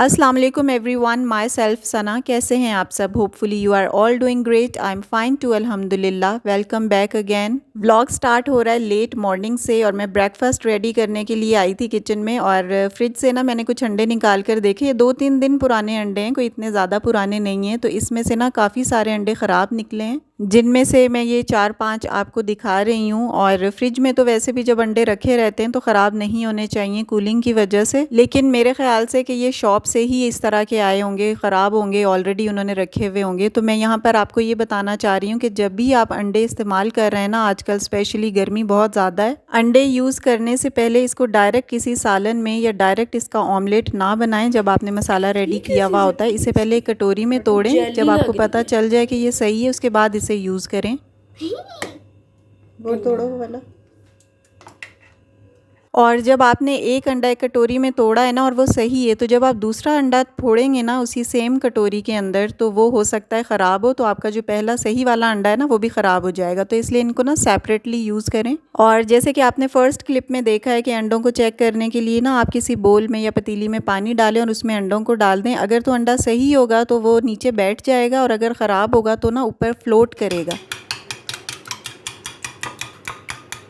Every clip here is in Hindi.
अस्सलाम वालेकुम एवरीवन, माई सेल्फ सना। कैसे हैं आप सब? Hopefully you are all doing great. I am fine too, अल्हम्दुलिल्लाह। Welcome back again. Vlog start हो रहा है लेट मॉर्निंग से और मैं ब्रेकफास्ट रेडी करने के लिए आई थी किचन में और फ्रिज से ना मैंने कुछ अंडे निकाल कर देखे। ये 2-3 दिन पुराने अंडे हैं, कोई इतने ज़्यादा पुराने नहीं हैं। तो इसमें से ना काफ़ी सारे अंडे ख़राब निकले हैं, जिनमें से मैं ये 4-5 आपको दिखा रही हूँ। और फ्रिज में तो वैसे भी जब अंडे रखे रहते हैं तो ख़राब नहीं होने चाहिए कूलिंग की वजह से, लेकिन मेरे ख्याल से कि ये शॉप से ही इस तरह के आए होंगे, ख़राब होंगे, ऑलरेडी उन्होंने रखे हुए होंगे। तो मैं यहाँ पर आपको ये बताना चाह रही हूँ कि जब भी आप अंडे इस्तेमाल कर रहे हैं ना, आजकल स्पेशली गर्मी बहुत ज़्यादा है, अंडे यूज़ करने से पहले इसको डायरेक्ट किसी सालन में या डायरेक्ट इसका ऑमलेट ना बनाएं। जब आपने मसाला रेडी किया हुआ होता है, इसे पहले एक कटोरी में तोड़ें। जब आपको पता चल जाए कि ये सही है, उसके बाद इसे यूज़ करें। वो तोड़ो वाला। और जब आपने एक अंडा एक कटोरी में तोड़ा है ना और वो सही है, तो जब आप दूसरा अंडा फोड़ेंगे ना उसी सेम कटोरी के अंदर, तो वो हो सकता है ख़राब हो। तो आपका जो पहला सही वाला अंडा है ना, वो भी ख़राब हो जाएगा। तो इसलिए इनको ना सेपरेटली यूज़ करें। और जैसे कि आपने फ़र्स्ट क्लिप में देखा है कि अंडों को चेक करने के लिए ना आप किसी बोल में या पतीली में पानी डालें और उसमें अंडों को डाल दें। अगर तो अंडा सही होगा तो वो नीचे बैठ जाएगा, और अगर ख़राब होगा तो ना ऊपर फ्लोट करेगा।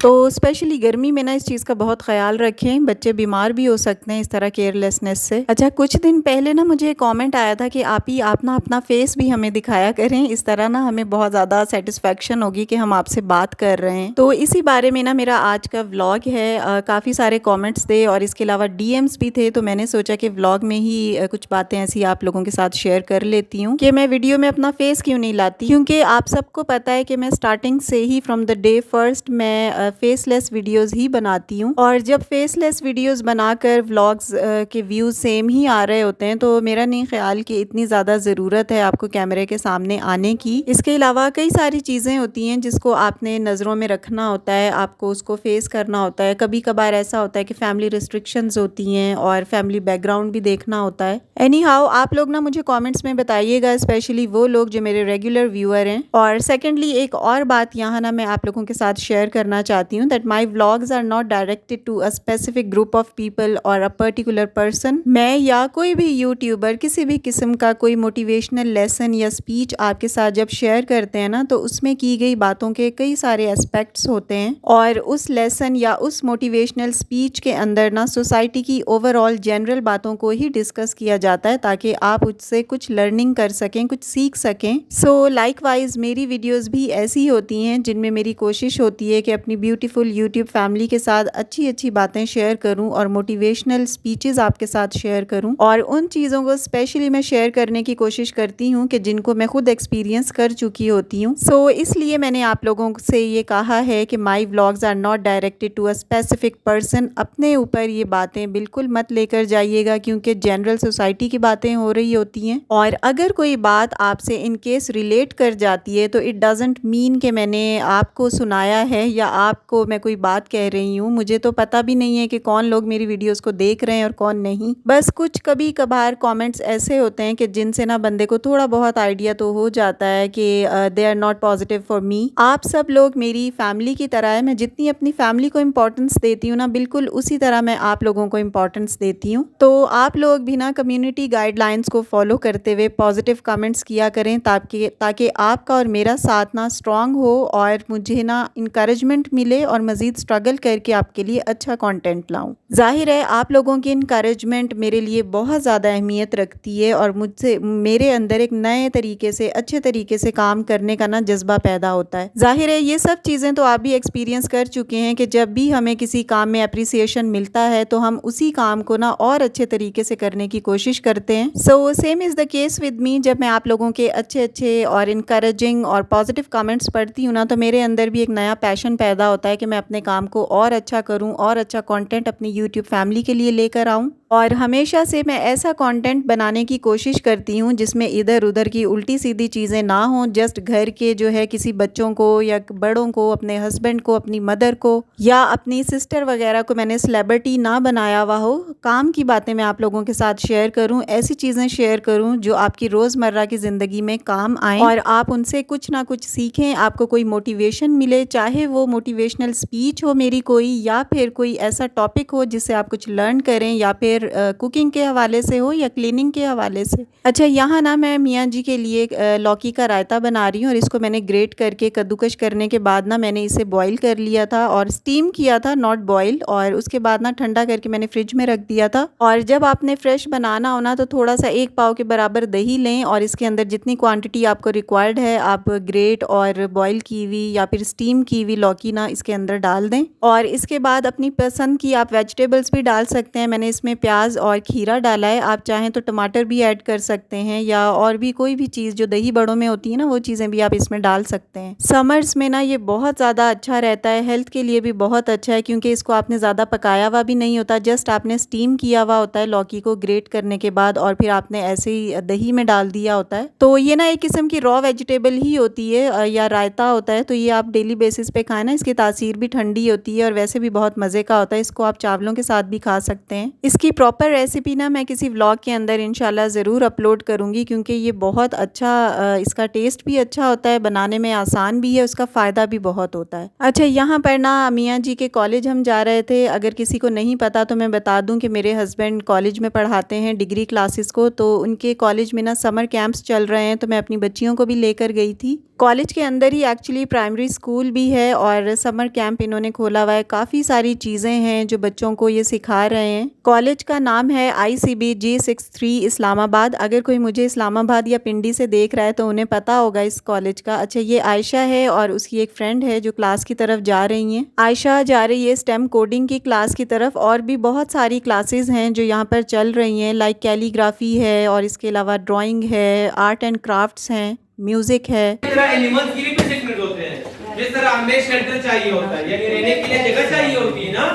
तो स्पेशली गर्मी में ना इस चीज़ का बहुत ख्याल रखें, बच्चे बीमार भी हो सकते हैं इस तरह केयरलेसनेस से। अच्छा, कुछ दिन पहले ना मुझे कमेंट आया था कि आप ना अपना फेस भी हमें दिखाया करें, इस तरह ना हमें बहुत ज़्यादा सेटिस्फेक्शन होगी कि हम आपसे बात कर रहे हैं। तो इसी बारे में ना मेरा आज का व्लॉग है। काफ़ी सारे कॉमेंट्स थे और इसके अलावा DMs भी थे, तो मैंने सोचा कि व्लॉग में ही कुछ बातें ऐसी आप लोगों के साथ शेयर कर लेती हूँ कि मैं वीडियो में अपना फेस क्यों नहीं लाती, क्योंकि आप सबको पता है कि मैं स्टार्टिंग से ही फ्रॉम द डे फर्स्ट मैं फेसलेस वीडियोस ही बनाती हूँ। और जब फेसलेस वीडियोस बनाकर व्लॉग्स के व्यूज़ सेम ही आ रहे होते हैं, तो मेरा नहीं ख्याल कि इतनी ज़्यादा ज़रूरत है आपको कैमरे के सामने आने की। इसके अलावा कई सारी चीज़ें होती हैं जिसको आपने नज़रों में रखना होता है, आपको उसको फेस करना होता है। कभी कभार ऐसा होता है कि फैमिली रिस्ट्रिक्शंस होती हैं और फैमिली बैकग्राउंड भी देखना होता है। एनी हाउ, आप लोग ना मुझे कॉमेंट्स में बताइएगा, स्पेशली वो लोग जो मेरे रेगुलर व्यूअर हैं। और सेकेंडली एक और बात यहाँ ना मैं आप लोगों के साथ शेयर करना चाहती हूँ, that my vlogs are not directed to a specific group of people और अ पर्टिकुलर पर्सन। मैं या कोई भी यूट्यूबर किसी भी किस्म का कोई मोटिवेशनल लेसन या स्पीच आपके साथ जब शेयर करते हैं ना, तो उसमें की गई बातों के कई सारे एस्पेक्ट्स होते हैं, और उस लेसन या उस मोटिवेशनल स्पीच के अंदर ना सोसाइटी की ओवरऑल जनरल बातों को ही डिस्कस किया जाता है, ताकि आप उससे कुछ लर्निंग कर सकें, कुछ सीख सकें। सो लाइकवाइज मेरी वीडियोस भी ऐसी होती हैं जिनमें मेरी कोशिश होती है कि अपनी ब्यूटीफुल यूट्यूब फैमिली के साथ अच्छी अच्छी बातें शेयर करूं और मोटिवेशनल स्पीचेस आपके साथ शेयर करूं, और उन चीज़ों को स्पेशली मैं शेयर करने की कोशिश करती हूं कि जिनको मैं खुद एक्सपीरियंस कर चुकी होती हूं। सो इसलिए मैंने आप लोगों से ये कहा है कि my vlogs are not directed to a specific person. अपने ऊपर ये बातें बिल्कुल मत लेकर जाइएगा, क्योंकि जनरल सोसाइटी की बातें हो रही होती हैं, और अगर कोई बात आपसे इन केस रिलेट कर जाती है तो इट डजंट मीन कि मैंने आपको सुनाया है या आपको मैं कोई बात कह रही हूँ। मुझे तो पता भी नहीं है कि कौन लोग मेरी वीडियोस को देख रहे हैं और कौन नहीं। बस कुछ कभी कभार कमेंट्स ऐसे होते हैं कि जिनसे ना बंदे को थोड़ा बहुत आइडिया तो हो जाता है कि they are not positive for me. आप सब लोग मेरी फैमिली की तरह है। मैं जितनी अपनी फैमिली को इम्पोर्टेंस देती हूँ ना, बिल्कुल उसी तरह मैं आप लोगों को इम्पोर्टेंस देती हूँ। तो आप लोग भी ना कम्युनिटी गाइडलाइंस को फॉलो करते हुए पॉजिटिव कमेंट्स किया करें, ताकि आपका और मेरा साथ ना स्ट्रांग हो और मुझे ना इंकरेजमेंट मिले और मज़ीद स्ट्रगल करके आपके लिए अच्छा कंटेंट लाऊं। जाहिर है आप लोगों की इंकरेजमेंट मेरे लिए बहुत ज़्यादा अहमियत रखती है, और मुझसे मेरे अंदर एक नए तरीके से अच्छे तरीके से काम करने का ना जज्बा पैदा होता है। जाहिर है ये सब चीज़ें तो आप भी एक्सपीरियंस कर चुके हैं कि जब भी हमें किसी काम में अप्रिसिएशन मिलता है तो हम उसी काम को ना और अच्छे तरीके से करने की कोशिश करते हैं। So same is the case with me. जब मैं आप लोगों के अच्छे अच्छे और इनकरेजिंग और पॉजिटिव कमेंट्स पढ़ती हूँ ना, तो मेरे अंदर भी एक नया पैशन पैदा होता है कि मैं अपने काम को और अच्छा करूँ और अच्छा कंटेंट अपनी यूट्यूब फैमिली के लिए लेकर आऊँ। और हमेशा से मैं ऐसा कंटेंट बनाने की कोशिश करती हूँ जिसमें इधर उधर की उल्टी सीधी चीज़ें ना हों। जस्ट घर के जो है किसी बच्चों को या बड़ों को, अपने हस्बैंड को, अपनी मदर को या अपनी सिस्टर वगैरह को मैंने सेलिब्रिटी ना बनाया हुआ हो। काम की बातें मैं आप लोगों के साथ शेयर करूँ, ऐसी चीज़ें शेयर करूँ जो आपकी रोज़मर्रा की ज़िंदगी में काम आएँ और आप उनसे कुछ ना कुछ सीखें, आपको कोई मोटिवेशन मिले। चाहे वो मोटिवेशनल स्पीच हो मेरी कोई, या फिर कोई ऐसा टॉपिक हो जिससे आप कुछ लर्न करें, या फिर फिर कुकिंग के हवाले से हो या क्लीनिंग के हवाले से। अच्छा, यहाँ ना मैं मियाँ जी के लिए लौकी का रायता बना रही हूँ और इसको मैंने ग्रेट करके कद्दूकश करने के बाद ना मैंने इसे बॉईल कर लिया था और स्टीम किया था, नॉट बॉईल, और उसके बाद ना ठंडा करके मैंने फ्रिज में रख दिया था। और जब आपने फ्रेश बनाना हो ना तो थोड़ा सा 1 पाव के बराबर दही लें और इसके अंदर जितनी क्वांटिटी आपको रिक्वायर्ड है आप ग्रेट और बॉईल की हुई या फिर स्टीम की हुई लौकी ना इसके अंदर डाल दें। और इसके बाद अपनी पसंद की आप वेजिटेबल्स भी डाल सकते हैं। मैंने इसमें प्याज और खीरा डाला है, आप चाहें तो टमाटर भी ऐड कर सकते हैं या और भी कोई भी चीज़ जो दही बड़ों में होती है ना वो चीज़ें भी आप इसमें डाल सकते हैं। समर्स में ना ये बहुत ज़्यादा अच्छा रहता है, हेल्थ के लिए भी बहुत अच्छा है क्योंकि इसको आपने ज़्यादा पकाया हुआ भी नहीं होता, जस्ट आपने स्टीम किया हुआ होता है लौकी को ग्रेट करने के बाद और फिर आपने ऐसे ही दही में डाल दिया होता है। तो ये ना एक किस्म की रॉ वेजिटेबल ही होती है या रायता होता है, तो ये आप डेली बेसिस पे खाएं ना, इसकी तासीर भी ठंडी होती है और वैसे भी बहुत मज़े का होता है। इसको आप चावलों के साथ भी खा सकते हैं। इसकी प्रॉपर रेसिपी ना मैं किसी व्लॉग के अंदर इंशाल्लाह ज़रूर अपलोड करूँगी क्योंकि ये बहुत अच्छा इसका टेस्ट भी अच्छा होता है, बनाने में आसान भी है, उसका फ़ायदा भी बहुत होता है। अच्छा, यहाँ पर ना मियाँ जी के कॉलेज हम जा रहे थे। अगर किसी को नहीं पता तो मैं बता दूँ कि मेरे हस्बैंड कॉलेज में पढ़ाते हैं डिग्री क्लासेस को, तो उनके कॉलेज में ना समर कैंप्स चल रहे हैं, तो मैं अपनी बच्चियों को भी लेकर गई थी। कॉलेज के अंदर ही एक्चुअली प्राइमरी स्कूल भी है और समर कैंप इन्होंने खोला हुआ है। काफ़ी सारी चीज़ें हैं जो बच्चों को ये सिखा रहे हैं। कॉलेज का नाम है ICB G63 इस्लामाबाद। अगर कोई मुझे इस्लामाबाद या पिंडी से देख रहा है तो उन्हें पता होगा इस कॉलेज का। अच्छा, ये आयशा है और उसकी एक फ्रेंड है जो क्लास की तरफ जा रही हैं। आयशा जा रही है स्टेम कोडिंग की क्लास की तरफ, और भी बहुत सारी क्लासेस हैं जो यहाँ पर चल रही हैं, लाइक कैलीग्राफी है और इसके अलावा ड्राइंग है, आर्ट एंड क्राफ्ट्स हैं, म्यूजिक है। जिस तरह एनिमल्स के लिए भी सेगमेंट होते हैं, जिस तरह हमें शेल्टर चाहिए होता है यानी रहने के लिए जगह चाहिए होती है ना,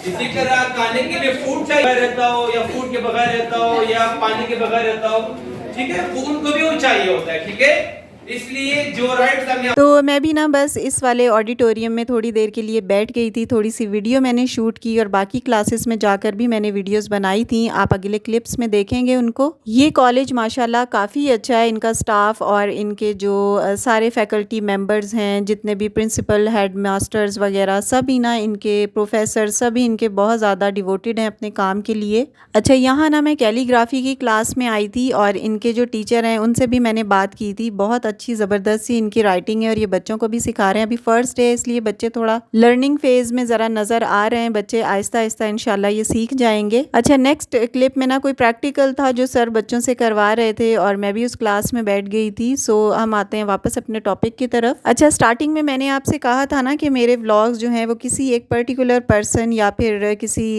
इसी तरह खाने के लिए फूड चाहिए रहता हो या फूड के बगैर रहता हो या पानी के बगैर रहता हो, ठीक है, तो उनको भी वो चाहिए होता है, ठीक है। इसलिए जो राइट्स हमें, तो मैं भी ना बस इस वाले ऑडिटोरियम में थोड़ी देर के लिए बैठ गई थी, थोड़ी सी वीडियो मैंने शूट की और बाकी क्लासेस में जाकर भी मैंने वीडियोस बनाई थी। आप अगले क्लिप्स में देखेंगे उनको। ये कॉलेज माशाल्लाह काफ़ी अच्छा है, इनका स्टाफ और इनके जो सारे फैकल्टी मेंबर्स हैं, जितने भी प्रिंसिपल, हेड मास्टर्स वगैरह, सभी ना इनके प्रोफेसर सभी इनके बहुत ज़्यादा डिवोटेड हैं अपने काम के लिए। अच्छा, यहाँ ना मैं कैलीग्राफी की क्लास में आई थी और इनके जो टीचर हैं उनसे भी मैंने बात की थी। बहुत अच्छी ज़बरदस्त सी इनकी राइटिंग है और ये बच्चों को भी सिखा रहे हैं। अभी फर्स्ट डे है इसलिए बच्चे थोड़ा लर्निंग फेज़ में ज़रा नज़र आ रहे हैं। बच्चे आहिस्ता आहिस्ता इंशाल्लाह ये सीख जाएंगे। अच्छा, नेक्स्ट क्लिप में ना कोई प्रैक्टिकल था जो सर बच्चों से करवा रहे थे और मैं भी उस क्लास में बैठ गई थी। सो हम आते हैं वापस अपने टॉपिक की तरफ। अच्छा, स्टार्टिंग में मैंने आपसे कहा था ना कि मेरे व्लॉग्स जो हैं वो किसी एक पर्टिकुलर पर्सन या फिर किसी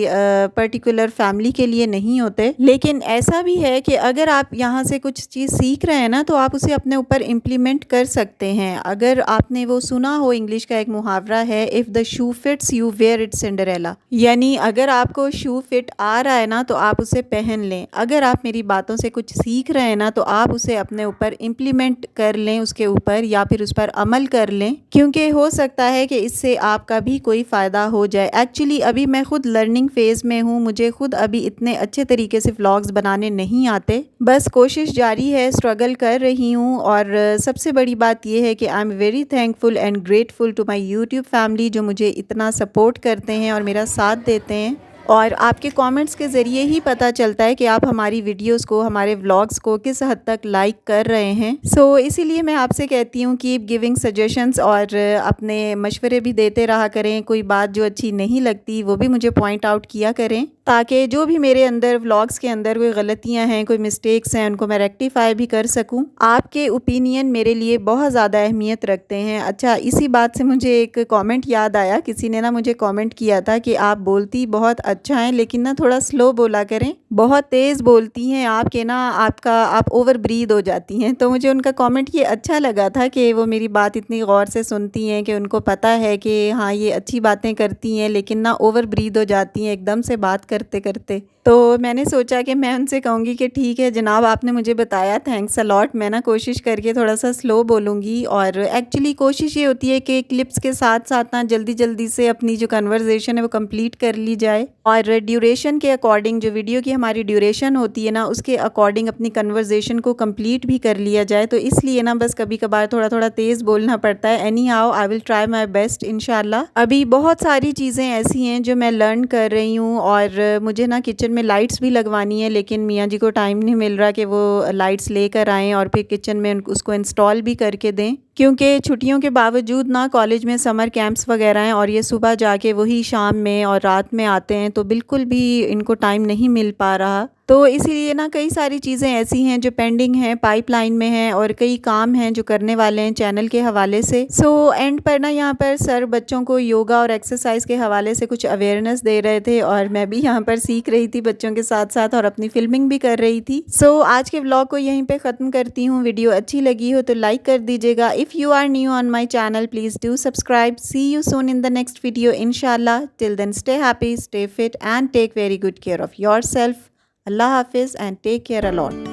पर्टिकुलर फैमिली के लिए नहीं होते, लेकिन ऐसा भी है कि अगर आप यहाँ से कुछ चीज़ सीख रहे हैं ना तो आप उसे अपने ऊपर इम्प्लीमेंट कर सकते हैं। अगर आपने वो सुना हो, इंग्लिश का एक मुहावरा है, if the shoe fits you wear it Cinderella, यानी अगर आपको शू फिट आ रहा है ना तो आप उसे पहन लें। अगर आप मेरी बातों से कुछ सीख रहे हैं ना तो आप उसे अपने ऊपर इम्प्लीमेंट कर लें, उसके ऊपर या फिर उस पर अमल कर लें, क्योंकि हो सकता है कि इससे आपका भी कोई फ़ायदा हो जाए। एक्चुअली अभी मैं खुद लर्निंग फेज़ में हूँ, मुझे खुद अभी इतने अच्छे तरीके से व्लॉग्स बनाने नहीं आते, बस कोशिश जारी है, स्ट्रगल कर रही हूँ। और सबसे बड़ी बात यह है कि I am very thankful and grateful to my YouTube family जो मुझे इतना सपोर्ट करते हैं और मेरा साथ देते हैं। और आपके कमेंट्स के ज़रिए ही पता चलता है कि आप हमारी वीडियोस को, हमारे व्लॉग्स को किस हद तक लाइक कर रहे हैं। सो इसीलिए मैं आपसे कहती हूँ कीप गिविंग सजेशंस और अपने मशवरे भी देते रहा करें। कोई बात जो अच्छी नहीं लगती वो भी मुझे पॉइंट आउट किया करें, ताकि जो भी मेरे अंदर व्लॉग्स के अंदर कोई गलतियाँ हैं, कोई मिस्टेक्स हैं, उनको मैं रेक्टिफाई भी कर सकूँ। आपके ओपिनियन मेरे लिए बहुत ज़्यादा अहमियत रखते हैं। अच्छा, इसी बात से मुझे एक कमेंट याद आया। किसी ने ना मुझे कमेंट किया था कि आप बोलती बहुत अच्छा है लेकिन ना थोड़ा स्लो बोला करें, बहुत तेज़ बोलती हैं आप, के ना आप ओवर ब्रीद हो जाती हैं। तो मुझे उनका कमेंट ये अच्छा लगा था कि वो मेरी बात इतनी गौर से सुनती हैं कि उनको पता है कि हाँ ये अच्छी बातें करती हैं लेकिन ना ओवर ब्रीद हो जाती हैं एकदम से बात करते करते। तो मैंने सोचा कि मैं उनसे कहूँगी कि ठीक है जनाब, आपने मुझे बताया, थैंक्स अ लॉट। मैं ना कोशिश करके थोड़ा सा स्लो बोलूँगी। और एक्चुअली कोशिश ये होती है कि क्लिप्स के साथ साथ ना जल्दी जल्दी से अपनी जो कन्वर्सेशन है वो कंप्लीट कर ली जाए और ड्यूरेशन के अकॉर्डिंग, जो वीडियो की हमारी ड्यूरेशन होती है ना उसके अकॉर्डिंग अपनी कन्वर्सेशन को कंप्लीट भी कर लिया जाए। तो इसलिए ना बस कभी कभार थोड़ा थोड़ा तेज़ बोलना पड़ता है। Any how I will try my best इंशाल्लाह। अभी बहुत सारी चीज़ें ऐसी हैं जो मैं लर्न कर रही हूँ और मुझे ना किचन किचन में लाइट्स भी लगवानी है, लेकिन मियाँ जी को टाइम नहीं मिल रहा कि वो लाइट्स लेकर आएँ और फिर किचन में उसको इंस्टॉल भी करके दें, क्योंकि छुट्टियों के बावजूद ना कॉलेज में समर कैंप्स वगैरह हैं और ये सुबह जाके वही शाम में और रात में आते हैं, तो बिल्कुल भी इनको टाइम नहीं मिल पा रहा। तो इसीलिए ना कई सारी चीज़ें ऐसी हैं जो पेंडिंग हैं, पाइपलाइन में हैं और कई काम हैं जो करने वाले हैं चैनल के हवाले से। सो एंड पर ना यहाँ पर सर बच्चों को योगा और एक्सरसाइज के हवाले से कुछ अवेयरनेस दे रहे थे और मैं भी यहाँ पर सीख रही थी बच्चों के साथ साथ और अपनी फिल्मिंग भी कर रही थी। सो आज के व्लॉग को यहीं पे ख़त्म करती हूँ। वीडियो अच्छी लगी हो तो लाइक कर दीजिएगा। If you are new on my channel, please do subscribe. See you soon in the next video, inshallah. Till then, stay happy, stay fit, and take very good care of yourself. Allah Hafiz and take care a lot.